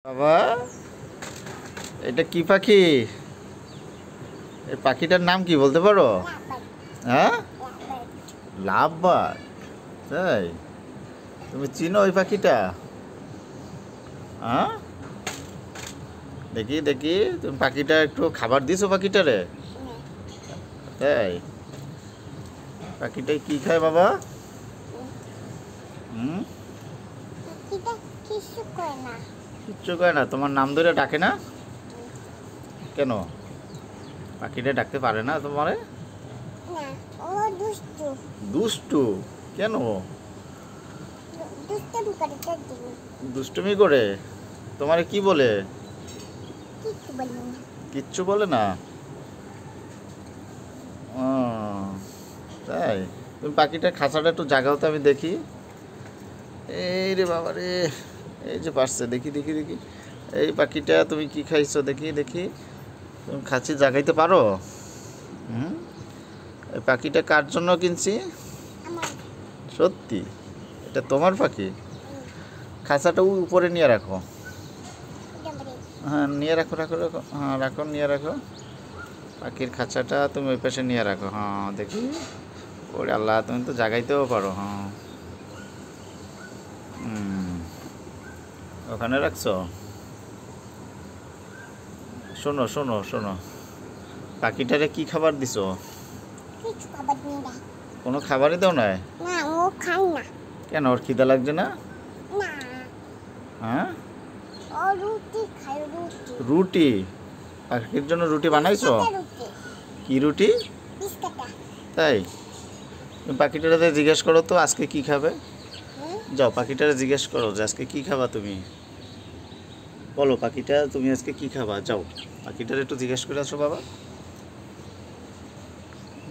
বাবা, এটা কি পাখি? এই পাখিটার নাম কি বলতে পারো? হ্যাঁ, লাভ বার্ড। তাই? তুমি চিনো ওই পাখিটা? হ্যাঁ, দেখি দেখি, তুমি পাখিটা একটু খাবার দিছো পাখিটারে? তাই? পাখিটাই কি খায় বাবা? হুম, কিচ্ছু করে না। তোমার নাম ধরে ডাকে না কেন? পাখিটা ডাকতে পারে না তোমারে? দুষ্টু কেন? দুষ্টুমি করে? তোমারে কি বলে? কিচ্ছু বলে না। ও, তাই? তুমি পাখিটার খাঁচাটা একটু জাগাও তো, আমি দেখি। এই রে বাবা রে, এই যে পারছে, দেখি দেখি দেখি। এই পাখিটা তুমি কি খাইছো দেখি দেখি। তুমি খাঁচি জাগাইতে পারো? হুম, এই পাখিটা কার জন্য কিনছি? সত্যি? এটা তোমার পাখি? খাঁচাটা উপরে নিয়ে রাখো। হ্যাঁ, নিয়ে রাখো রাখো রাখো, হ্যাঁ রাখো, নিয়ে রাখো। পাখির খাঁচাটা তুমি ওই পাশে নিয়ে রাখো। হ্যাঁ দেখি। ওরে আল্লাহ, তুমি তো জাগাইতেও পারো। হ্যাঁ, ওখানে রাখছো? শোনো শোনো শোনো, পাখিটারে কি খাবার দিছো? কোনো খাবারই দাও না? কেন, ওর খিদা লাগছে না? হ্যাঁ, রুটি? পাখির জন্য রুটি বানাইছো? কি রুটি? তাই? তুমি পাখিটারে জিজ্ঞেস করো তো আজকে কি খাবে। যাও, পাখিটারে জিজ্ঞেস করো যে আজকে কি খাবা তুমি। বলো পাখিটা, তুমি আজকে কি খাবা? যাও, পাখিটারে একটু জিজ্ঞেস করে আসো বাবা।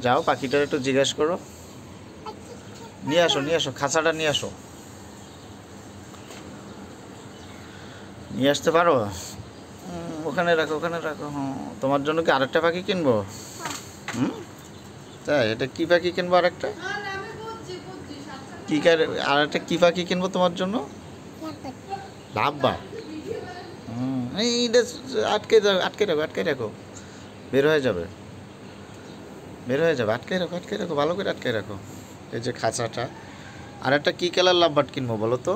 যাও, পাখিটারে একটু জিজ্ঞেস করো। নিয়ে আসো, নিয়ে আসো, খাঁচাটা নিয়ে আসো। নিয়ে আসতে পারো? ওখানে রাখো, ওখানে রাখো। হ্যাঁ, তোমার জন্য কি আরেকটা পাখি কিনবো? হুম, তাই? এটা কি পাখি কিনবো আরেকটা? কি আরেকটা কি পাখি কিনবো তোমার জন্য? Love bird. এইটা আটকে যাও, আটকে রাখো, আটকে রাখো। বের হয়ে যাবে, বের হয়ে যাবে। আটকে রাখো, আটকে রাখো, ভালো করে আটকে রাখো। এই যে খাঁচাটা। আর একটা কী কালার লাভ বার্ড কিনবো বলো তো?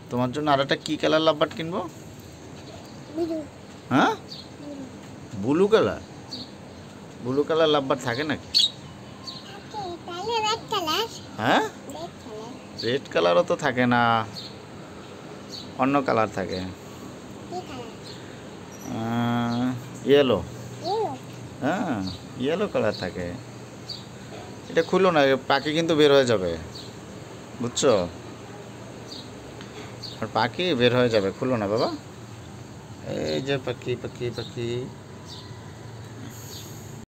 তোমার জন্য আর একটা কী কালার লাভ বার্ড কিনবো? হ্যাঁ, blue colour? Blue colour love bird থাকে নাকি? হ্যাঁ, রেড কালারও তো থাকে না, অন্য কালার থাকে। ইয়েলো। হ্যাঁ, ইয়েলো কালার থাকে। এটা খুলো না, পাখি কিন্তু বের হয়ে যাবে, বুঝছো? আর পাখি বের হয়ে যাবে, খুলো না বাবা। এই যে পাখি, পাখি পাখি।